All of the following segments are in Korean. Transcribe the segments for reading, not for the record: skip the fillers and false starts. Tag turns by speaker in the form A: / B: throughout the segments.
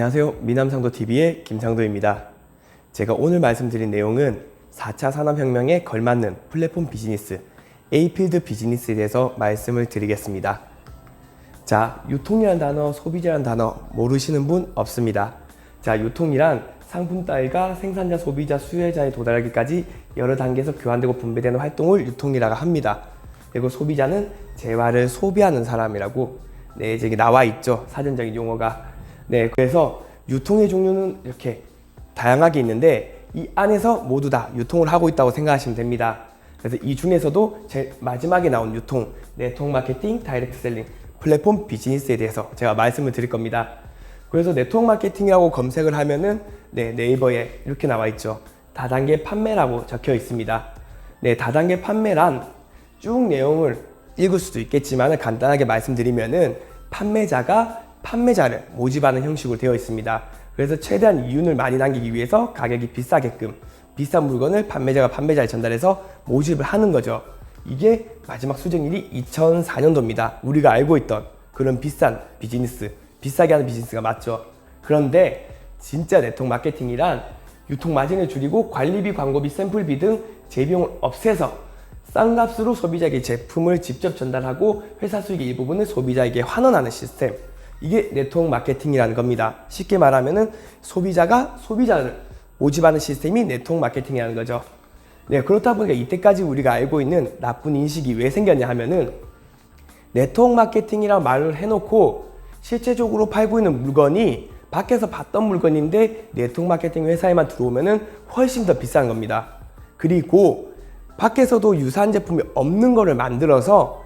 A: 안녕하세요. 미남상도TV의 김상도입니다. 제가 오늘 말씀드린 내용은 4차 산업혁명에 걸맞는 플랫폼 비즈니스, A필드 비즈니스에 대해서 말씀을 드리겠습니다. 자, 유통이란 단어, 소비자란 단어 모르시는 분 없습니다. 자, 유통이란 상품 따위가 생산자, 소비자, 수요자에 도달하기까지 여러 단계에서 교환되고 분배되는 활동을 유통이라고 합니다. 그리고 소비자는 재화를 소비하는 사람이라고 저기 나와 있죠. 사전적인 용어가. 그래서 유통의 종류는 이렇게 다양하게 있는데 이 안에서 모두 다 유통을 하고 있다고 생각하시면 됩니다. 그래서 이 중에서도 제일 마지막에 나온 유통, 네트워크 마케팅, 다이렉트 셀링, 플랫폼 비즈니스에 대해서 제가 말씀을 드릴 겁니다. 그래서 네트워크 마케팅이라고 검색을 하면은 네이버에 이렇게 나와 있죠. 다단계 판매라고 적혀 있습니다. 다단계 판매란 쭉 내용을 읽을 수도 있겠지만 간단하게 말씀드리면은 판매자가 판매자를 모집하는 형식으로 되어 있습니다. 그래서 최대한 이윤을 많이 남기기 위해서 가격이 비싸게끔 비싼 물건을 판매자가 판매자에 전달해서 모집을 하는 거죠. 이게 마지막 수정일이 2004년도입니다. 우리가 알고 있던 그런 비싼 비즈니스, 비싸게 하는 비즈니스가 맞죠. 그런데 진짜 네트워크 마케팅이란 유통 마진을 줄이고 관리비, 광고비, 샘플비 등 재비용을 없애서 싼 값으로 소비자에게 제품을 직접 전달하고 회사 수익의 일부분을 소비자에게 환원하는 시스템, 이게 네트워크 마케팅이라는 겁니다. 쉽게 말하면은 소비자가 소비자를 모집하는 시스템이 네트워크 마케팅이라는 거죠. 그렇다 보니까 이때까지 우리가 알고 있는 나쁜 인식이 왜 생겼냐 하면은 네트워크 마케팅이라고 말을 해놓고 실제적으로 팔고 있는 물건이 밖에서 봤던 물건인데 네트워크 마케팅 회사에만 들어오면은 훨씬 더 비싼 겁니다. 그리고 밖에서도 유사한 제품이 없는 거를 만들어서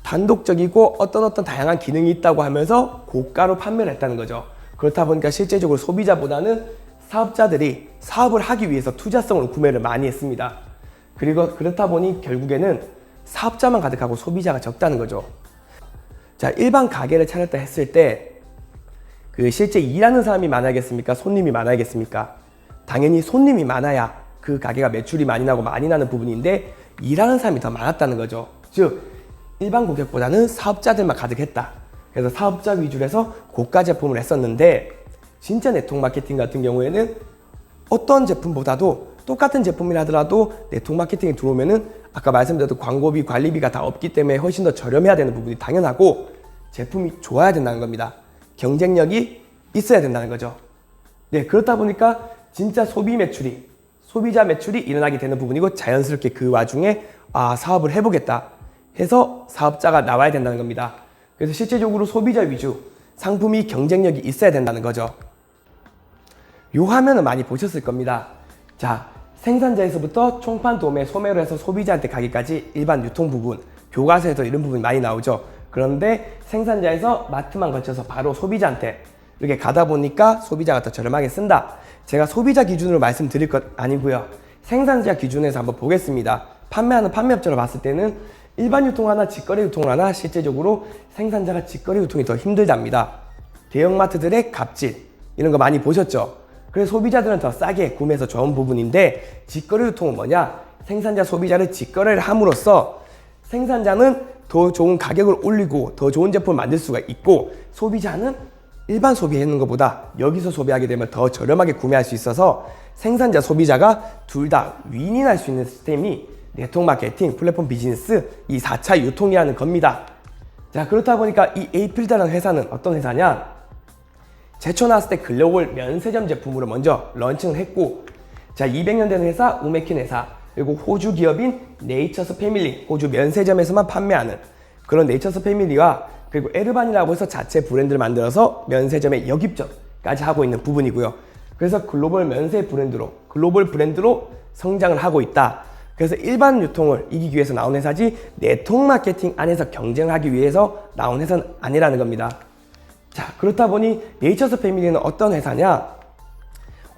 A: 단독적이고 어떤 다양한 기능이 있다고 하면서 고가로 판매를 했다는 거죠. 그렇다 보니까 실제적으로 소비자보다는 사업자들이 사업을 하기 위해서 투자성으로 구매를 많이 했습니다. 그리고 그렇다 보니 결국에는 사업자만 가득하고 소비자가 적다는 거죠. 자, 일반 가게를 차렸다 했을 때 실제 일하는 사람이 많아야겠습니까? 손님이 많아야겠습니까? 당연히 손님이 많아야 그 가게가 매출이 많이 나고 많이 나는 부분인데 일하는 사람이 더 많았다는 거죠. 즉 일반 고객보다는 사업자들만 가득했다. 그래서 사업자 위주로 해서 고가 제품을 했었는데 진짜 네트워크 마케팅 같은 경우에는 어떤 제품보다도 똑같은 제품이라 하더라도 네트워크 마케팅에 들어오면은 아까 말씀드렸던 광고비, 관리비가 다 없기 때문에 훨씬 더 저렴해야 되는 부분이 당연하고 제품이 좋아야 된다는 겁니다. 경쟁력이 있어야 된다는 거죠. 그렇다 보니까 진짜 소비자 매출이 일어나게 되는 부분이고 자연스럽게 그 와중에 사업을 해보겠다 해서 사업자가 나와야 된다는 겁니다. 그래서 실제적으로 소비자 위주 상품이 경쟁력이 있어야 된다는 거죠. 요 화면을 많이 보셨을 겁니다. 자, 생산자에서부터 총판, 도매, 소매로 해서 소비자한테 가기까지 일반 유통 부분, 교과서에서 이런 부분이 많이 나오죠. 그런데 생산자에서 마트만 거쳐서 바로 소비자한테 이렇게 가다 보니까 소비자가 더 저렴하게 쓴다. 제가 소비자 기준으로 말씀드릴 것 아니고요. 생산자 기준에서 한번 보겠습니다. 판매하는 판매업체로 봤을 때는 일반 유통 하나, 직거래 유통을 하나, 실제적으로 생산자가 직거래 유통이 더 힘들답니다. 대형마트들의 갑질 이런 거 많이 보셨죠? 그래서 소비자들은 더 싸게 구매해서 좋은 부분인데 직거래 유통은 뭐냐? 생산자, 소비자를 직거래를 함으로써 생산자는 더 좋은 가격을 올리고 더 좋은 제품을 만들 수가 있고 소비자는 일반 소비하는 것보다 여기서 소비하게 되면 더 저렴하게 구매할 수 있어서 생산자, 소비자가 둘 다 윈윈 할 수 있는 시스템이 네트워크 마케팅, 플랫폼 비즈니스, 이 4차 유통이라는 겁니다. 자, 그렇다 보니까 이 에이필드라는 회사는 어떤 회사냐? 제초 나왔을 때 글로벌 면세점 제품으로 먼저 런칭을 했고, 자, 200년 된 회사, 우메킨 회사, 그리고 호주 기업인 네이처스 패밀리, 호주 면세점에서만 판매하는 그런 네이처스 패밀리와 그리고 에르반이라고 해서 자체 브랜드를 만들어서 면세점에 역입점까지 하고 있는 부분이고요. 그래서 글로벌 브랜드로 성장을 하고 있다. 그래서 일반 유통을 이기기 위해서 나온 회사지 네트워크 마케팅 안에서 경쟁을 하기 위해서 나온 회사는 아니라는 겁니다. 자, 그렇다 보니 네이처스 패밀리는 어떤 회사냐?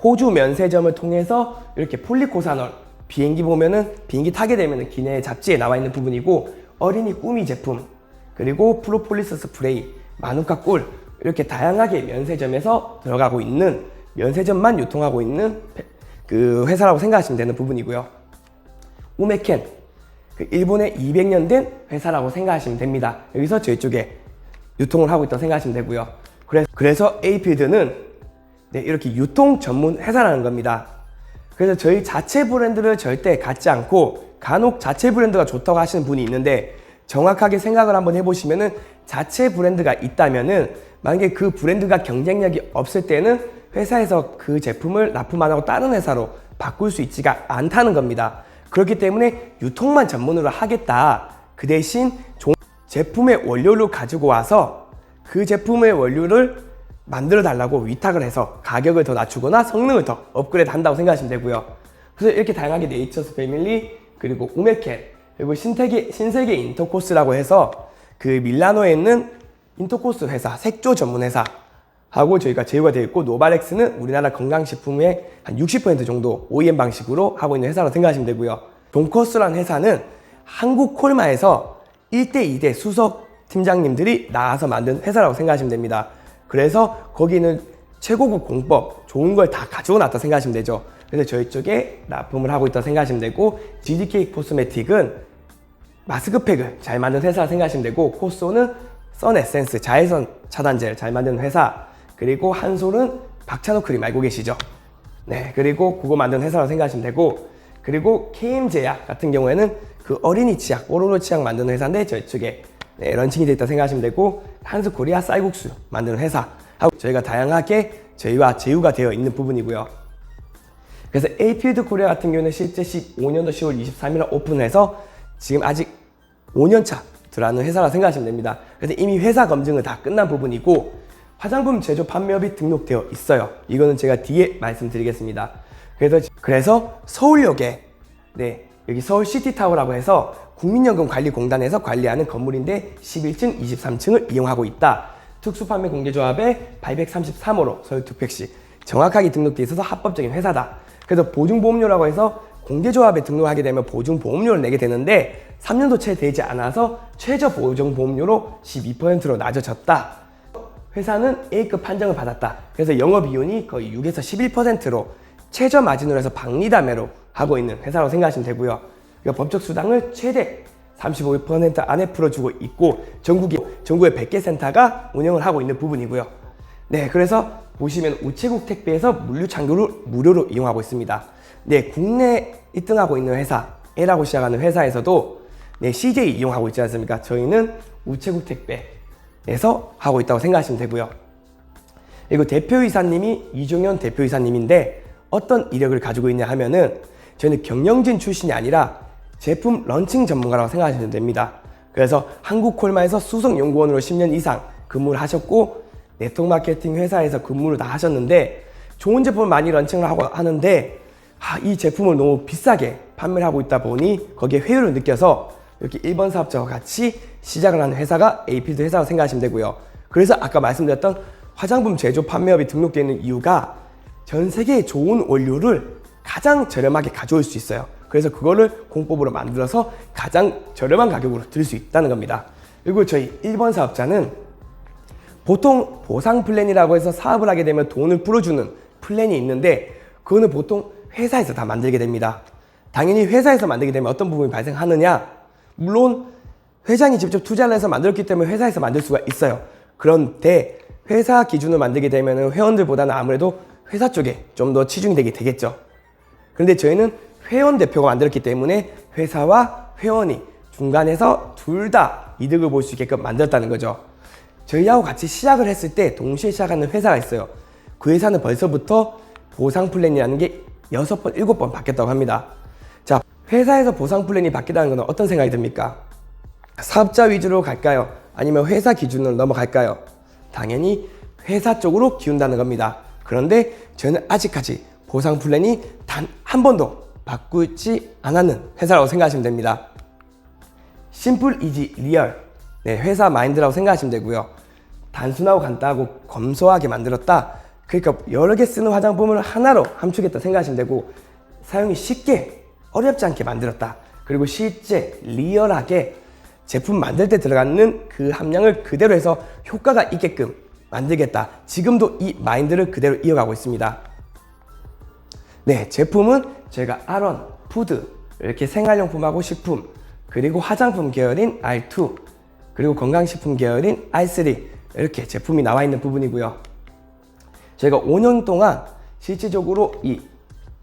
A: 호주 면세점을 통해서 이렇게 폴리코사놀 비행기 보면은 비행기 타게 되면은 기내 잡지에 나와 있는 부분이고 어린이 꾸미 제품 그리고 프로폴리스 스프레이, 마누카 꿀 이렇게 다양하게 면세점에서 들어가고 있는 면세점만 유통하고 있는 그 회사라고 생각하시면 되는 부분이고요. 우메켄, 일본의 200년 된 회사라고 생각하시면 됩니다. 여기서 저희 쪽에 유통을 하고 있다고 생각하시면 되고요. 그래서 A필드는 네, 이렇게 유통 전문 회사라는 겁니다. 그래서 저희 자체 브랜드를 절대 갖지 않고 간혹 자체 브랜드가 좋다고 하시는 분이 있는데 정확하게 생각을 한번 해보시면은 자체 브랜드가 있다면은 만약에 그 브랜드가 경쟁력이 없을 때는 회사에서 그 제품을 납품 안 하고 다른 회사로 바꿀 수 있지가 않다는 겁니다. 그렇기 때문에 유통만 전문으로 하겠다. 그 대신 제품의 원료를 가지고 와서 그 제품의 원료를 만들어 달라고 위탁을 해서 가격을 더 낮추거나 성능을 더 업그레이드 한다고 생각하시면 되고요. 그래서 이렇게 다양하게 네이처스 패밀리, 그리고 우메켄, 그리고 신세계 인터코스라고 해서 그 밀라노에 있는 인터코스 회사, 색조 전문 회사 하고 저희가 제휴가 되어 있고, 노바렉스는 우리나라 건강식품의 한 60% 정도 OEM 방식으로 하고 있는 회사라고 생각하시면 되고요. 돈코스라는 회사는 한국 콜마에서 1대 2대 수석 팀장님들이 나와서 만든 회사라고 생각하시면 됩니다. 그래서 거기는 최고급 공법, 좋은 걸 다 가지고 났다 생각하시면 되죠. 그래서 저희 쪽에 납품을 하고 있다고 생각하시면 되고, GDK 코스메틱은 마스크팩을 잘 만든 회사라 생각하시면 되고, 코쏘는 선에센스 자외선 차단제를 잘 만드는 회사, 그리고 한솔은 박찬호 크림 알고 계시죠? 네, 그리고 그거 만드는 회사라고 생각하시면 되고, 그리고 KM제약 같은 경우에는 그 어린이 치약, 뽀로로 치약 만드는 회사인데 저희 쪽에 네, 런칭이 되어 있다 생각하시면 되고, 한스코리아 쌀국수 만드는 회사 하고 저희가 다양하게 저희와 제휴가 되어 있는 부분이고요. 그래서 에이필드 코리아 같은 경우는 실제 15년도 10월 23일 오픈해서 지금 아직 5년차 들어가는 회사라 생각하시면 됩니다. 그래서 이미 회사 검증은 다 끝난 부분이고, 화장품 제조 판매업이 등록되어 있어요. 이거는 제가 뒤에 말씀드리겠습니다. 그래서 서울역에 네, 여기 서울시티타워라고 해서 국민연금관리공단에서 관리하는 건물인데 11층, 23층을 이용하고 있다. 특수판매공개조합의 833호로 서울특별시 정확하게 등록되어 있어서 합법적인 회사다. 그래서 보증보험료라고 해서 공개조합에 등록하게 되면 보증보험료를 내게 되는데 3년도 채 되지 않아서 최저 보증보험료로 12%로 낮아졌다. 회사는 A급 판정을 받았다. 그래서 영업이윤이 거의 6에서 11%로 최저 마진으로 해서 박리담회로 하고 있는 회사라고 생각하시면 되고요. 법적 수당을 최대 35% 안에 풀어주고 있고, 전국에 100개 센터가 운영을 하고 있는 부분이고요. 네, 그래서 보시면 우체국 택배에서 물류 창구를 무료로 이용하고 있습니다. 네, 국내 1등하고 있는 회사, A라고 시작하는 회사에서도 네, CJ 이용하고 있지 않습니까? 저희는 우체국 택배에서 하고 있다고 생각하시면 되고요. 그리고 대표이사님이 이종현 대표이사님인데 어떤 이력을 가지고 있냐 하면은, 저는 경영진 출신이 아니라 제품 런칭 전문가라고 생각하시면 됩니다. 그래서 한국콜마에서 수석연구원으로 10년 이상 근무를 하셨고, 네트워크 마케팅 회사에서 근무를 다 하셨는데 좋은 제품을 많이 런칭을 하고 하는데 이 제품을 너무 비싸게 판매를 하고 있다 보니 거기에 회의를 느껴서 이렇게 1번 사업자와 같이 시작을 하는 회사가 에이필드 회사라고 생각하시면 되고요. 그래서 아까 말씀드렸던 화장품 제조 판매업이 등록되어 있는 이유가 전 세계의 좋은 원료를 가장 저렴하게 가져올 수 있어요. 그래서 그거를 공법으로 만들어서 가장 저렴한 가격으로 드릴 수 있다는 겁니다. 그리고 저희 1번 사업자는 보통 보상 플랜이라고 해서 사업을 하게 되면 돈을 풀어주는 플랜이 있는데, 그거는 보통 회사에서 다 만들게 됩니다. 당연히 회사에서 만들게 되면 어떤 부분이 발생하느냐, 물론 회장이 직접 투자를 해서 만들었기 때문에 회사에서 만들 수가 있어요. 그런데 회사 기준으로 만들게 되면 회원들보다는 아무래도 회사 쪽에 좀 더 치중이 되게 되겠죠. 그런데 저희는 회원 대표가 만들었기 때문에 회사와 회원이 중간에서 둘 다 이득을 볼 수 있게끔 만들었다는 거죠. 저희하고 같이 시작을 했을 때 동시에 시작하는 회사가 있어요. 그 회사는 벌써부터 보상 플랜이라는 게 6번, 7번 바뀌었다고 합니다. 자, 회사에서 보상 플랜이 바뀌다는 건 어떤 생각이 듭니까? 사업자 위주로 갈까요? 아니면 회사 기준으로 넘어갈까요? 당연히 회사 쪽으로 기운다는 겁니다. 그런데 저는 아직까지 보상 플랜이 단 한 번도 바꾸지 않았는 회사라고 생각하시면 됩니다. 심플, 이지, 리얼. 네, 회사 마인드라고 생각하시면 되고요. 단순하고 간단하고 검소하게 만들었다. 그러니까 여러 개 쓰는 화장품을 하나로 함축했다 생각하시면 되고, 사용이 쉽게 어렵지 않게 만들었다. 그리고 실제 리얼하게 제품 만들 때 들어가는 그 함량을 그대로 해서 효과가 있게끔 만들겠다. 지금도 이 마인드를 그대로 이어가고 있습니다. 네, 제품은 저희가 R1, 푸드, 이렇게 생활용품하고 식품, 그리고 화장품 계열인 R2, 그리고 건강식품 계열인 R3, 이렇게 제품이 나와 있는 부분이고요. 저희가 5년 동안 실질적으로 이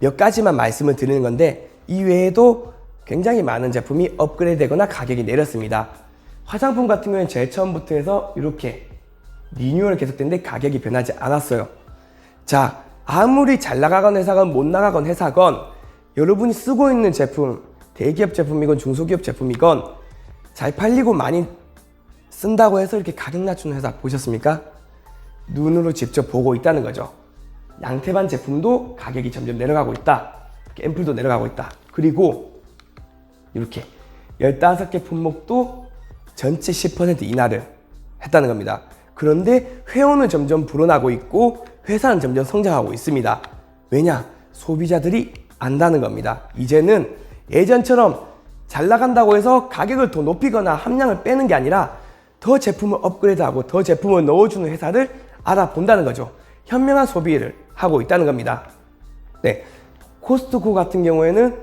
A: 몇 가지만 말씀을 드리는 건데 이 외에도 굉장히 많은 제품이 업그레이드 되거나 가격이 내렸습니다. 화장품 같은 경우에는 제일 처음부터 해서 이렇게 리뉴얼이 계속됐는데 가격이 변하지 않았어요. 자, 아무리 잘 나가건 회사건 못 나가건 회사건 여러분이 쓰고 있는 제품, 대기업 제품이건 중소기업 제품이건 잘 팔리고 많이 쓴다고 해서 이렇게 가격 낮추는 회사 보셨습니까? 눈으로 직접 보고 있다는 거죠. 양태반 제품도 가격이 점점 내려가고 있다. 앰플도 내려가고 있다. 그리고 이렇게 15개 품목도 전체 10% 인하를 했다는 겁니다. 그런데 회원은 점점 불어나고 있고 회사는 점점 성장하고 있습니다. 왜냐? 소비자들이 안다는 겁니다. 이제는 예전처럼 잘 나간다고 해서 가격을 더 높이거나 함량을 빼는 게 아니라 더 제품을 업그레이드하고 더 제품을 넣어주는 회사를 알아본다는 거죠. 현명한 소비를 하고 있다는 겁니다. 네, 코스트코 같은 경우에는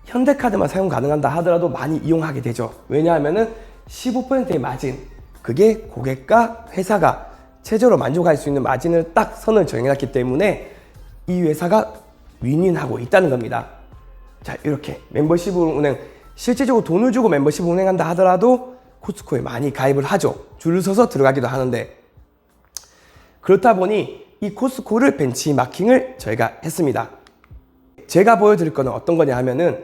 A: 현대카드만 사용 가능한다 하더라도 많이 이용하게 되죠. 왜냐하면은 15%의 마진, 그게 고객과 회사가 최저로 만족할 수 있는 마진을 딱 선을 정해놨기 때문에 이 회사가 윈윈하고 있다는 겁니다. 자, 이렇게 멤버십을 운행, 실제적으로 돈을 주고 멤버십을 운행한다 하더라도 코스트코에 많이 가입을 하죠. 줄을 서서 들어가기도 하는데, 그렇다 보니 이 코스트코를 벤치마킹을 저희가 했습니다. 제가 보여드릴 거는 어떤 거냐 하면은,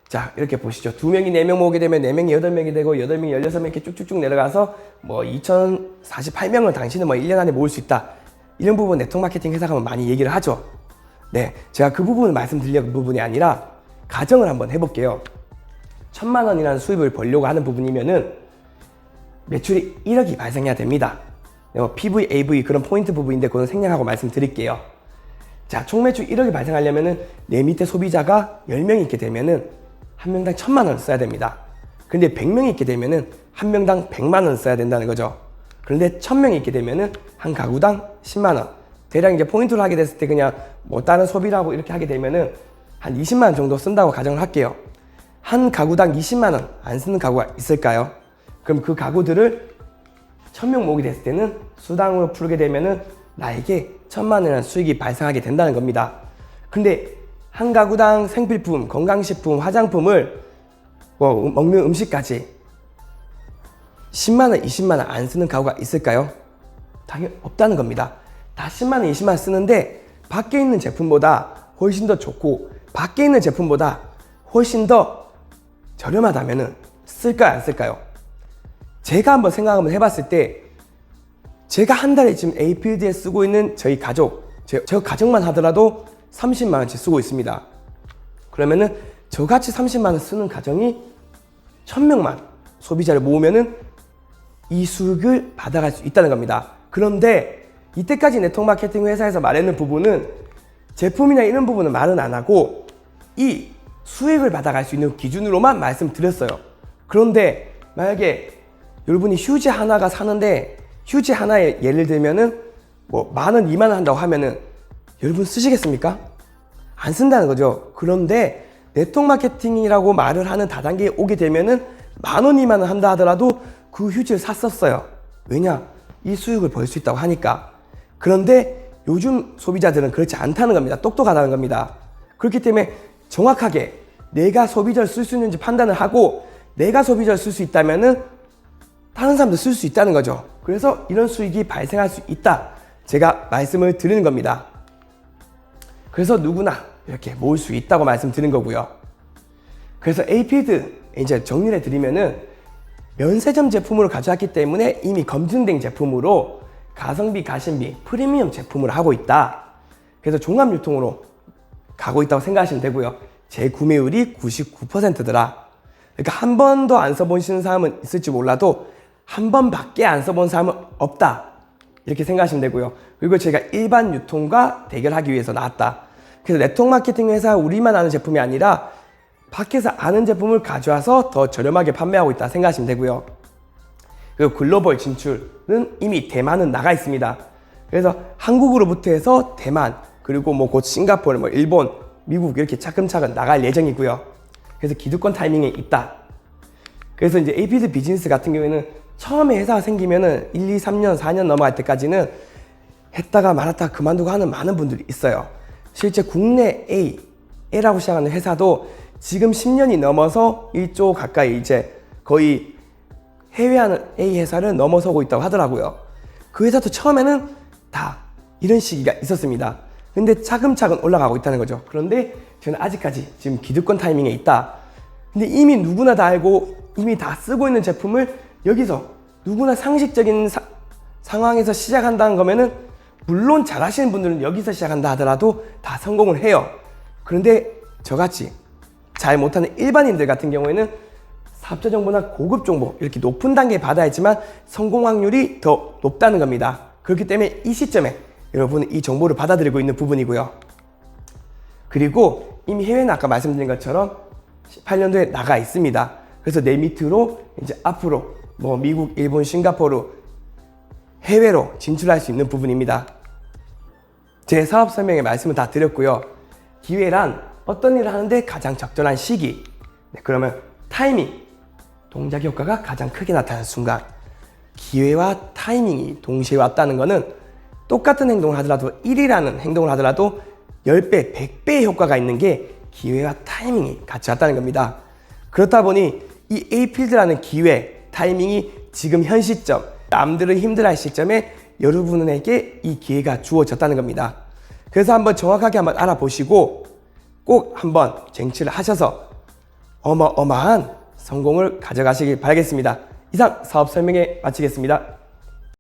A: 자, 이렇게 보시죠. 2명이 4명 모으게 되면 4명이 8명이 되고 8명이 16명 이렇게 쭉쭉쭉 내려가서 뭐 2048명을 당신은 뭐 1년 안에 모을 수 있다. 이런 부분 네트워크 마케팅 회사가 많이 얘기를 하죠. 네, 제가 그 부분을 말씀드리려는 부분이 아니라 가정을 한번 해볼게요. 1000만 원이라는 수입을 벌려고 하는 부분이면은 매출이 1억이 발생해야 됩니다. PV, AV 그런 포인트 부분인데 그건 생략하고 말씀드릴게요. 자, 총 매출 1억이 발생하려면은 내 밑에 소비자가 10명이 있게 되면은 한 명당 1000만 원을 써야 됩니다. 근데 100명이 있게 되면은 한 명당 100만 원을 써야 된다는 거죠. 그런데 1000명이 있게 되면은 한 가구당 10만 원. 대략 이제 포인트를 하게 됐을 때 그냥 뭐 다른 소비라고 이렇게 하게 되면은 한 20만 원 정도 쓴다고 가정을 할게요. 한 가구당 20만 원 안 쓰는 가구가 있을까요? 그럼 그 가구들을 1000명 모으게 됐을 때는 수당으로 풀게 되면은 나에게 1000만 원이라는 수익이 발생하게 된다는 겁니다. 근데 한 가구당 생필품, 건강식품, 화장품을 뭐 먹는 음식까지 10만 원, 20만 원 안 쓰는 가구가 있을까요? 당연히 없다는 겁니다. 다 10만 원, 20만 원 쓰는데 밖에 있는 제품보다 훨씬 더 좋고 밖에 있는 제품보다 훨씬 더 저렴하다면은 쓸까요, 안 쓸까요? 제가 한번 생각 한번 해봤을 때 제가 한 달에 지금 에이필드에 쓰고 있는 저희 가족, 저 가족만 하더라도 30만 원치 쓰고 있습니다. 그러면은 저같이 30만 원 쓰는 가정이 1000명만 소비자를 모으면은 이 수익을 받아갈 수 있다는 겁니다. 그런데 이때까지 네트워크 마케팅 회사에서 말하는 부분은 제품이나 이런 부분은 말은 안 하고 이 수익을 받아갈 수 있는 기준으로만 말씀드렸어요. 그런데 만약에 여러분이 휴지 하나가 사는데 휴지 하나에 예를 들면은 뭐 10,000원, 20,000원 한다고 하면은 여러분 쓰시겠습니까? 안 쓴다는 거죠. 그런데 네트워크 마케팅이라고 말을 하는 다단계에 오게 되면은 10,000원, 20,000원 한다 하더라도 그 휴지를 샀었어요. 왜냐? 이 수익을 벌 수 있다고 하니까. 그런데 요즘 소비자들은 그렇지 않다는 겁니다. 똑똑하다는 겁니다. 그렇기 때문에 정확하게 내가 소비자를 쓸 수 있는지 판단을 하고 내가 소비자를 쓸 수 있다면은 다른 사람도 쓸 수 있다는 거죠. 그래서 이런 수익이 발생할 수 있다. 제가 말씀을 드리는 겁니다. 그래서 누구나 이렇게 모을 수 있다고 말씀드린 거고요. 그래서 에이필드 이제 정리를 해드리면은 면세점 제품으로 가져왔기 때문에 이미 검증된 제품으로 가성비, 가심비, 프리미엄 제품을 하고 있다. 그래서 종합유통으로 가고 있다고 생각하시면 되고요. 재구매율이 99%더라. 그러니까 한 번도 안 써보시는 사람은 있을지 몰라도 한 번밖에 안 써본 사람은 없다. 이렇게 생각하시면 되고요. 그리고 제가 일반 유통과 대결하기 위해서 나왔다. 그래서 네트워크 마케팅 회사 우리만 아는 제품이 아니라 밖에서 아는 제품을 가져와서 더 저렴하게 판매하고 있다 생각하시면 되고요. 그리고 글로벌 진출은 이미 대만은 나가 있습니다. 그래서 한국으로부터 해서 대만, 그리고 뭐 곧 싱가포르, 뭐 일본, 미국 이렇게 차근차근 나갈 예정이고요. 그래서 기득권 타이밍에 있다. 그래서 이제 에이필드 비즈니스 같은 경우에는 처음에 회사가 생기면은 1, 2, 3년, 4년 넘어갈 때까지는 했다가 말았다가 그만두고 하는 많은 분들이 있어요. 실제 국내 A라고 시작하는 회사도 지금 10년이 넘어서 1조 가까이 이제 거의 해외하는 A 회사를 넘어서고 있다고 하더라고요. 그 회사도 처음에는 다 이런 시기가 있었습니다. 근데 차근차근 올라가고 있다는 거죠. 그런데 저는 아직까지 지금 기득권 타이밍에 있다. 근데 이미 누구나 다 알고 이미 다 쓰고 있는 제품을 여기서 누구나 상식적인 상황에서 시작한다는 거면은 물론 잘하시는 분들은 여기서 시작한다 하더라도 다 성공을 해요. 그런데 저같이 잘 못하는 일반인들 같은 경우에는 사업자 정보나 고급 정보 이렇게 높은 단계에 받아야지만 성공 확률이 더 높다는 겁니다. 그렇기 때문에 이 시점에 여러분은 이 정보를 받아들이고 있는 부분이고요. 그리고 이미 해외는 아까 말씀드린 것처럼 18년도에 나가 있습니다. 그래서 내 밑으로 이제 앞으로 뭐 미국, 일본, 싱가포르 해외로 진출할 수 있는 부분입니다. 제 사업 설명에 말씀을 다 드렸고요. 기회란 어떤 일을 하는데 가장 적절한 시기, 그러면 타이밍, 동작 효과가 가장 크게 나타나는 순간, 기회와 타이밍이 동시에 왔다는 것은 똑같은 행동을 하더라도 1이라는 행동을 하더라도 10배, 100배의 효과가 있는 게 기회와 타이밍이 같이 왔다는 겁니다. 그렇다 보니 이 A필드라는 기회, 타이밍이 지금 현 시점, 남들은 힘들어할 시점에 여러분에게 이 기회가 주어졌다는 겁니다. 그래서 한번 정확하게 한번 알아보시고 꼭 한번 쟁취를 하셔서 어마어마한 성공을 가져가시길 바라겠습니다. 이상 사업 설명회 마치겠습니다.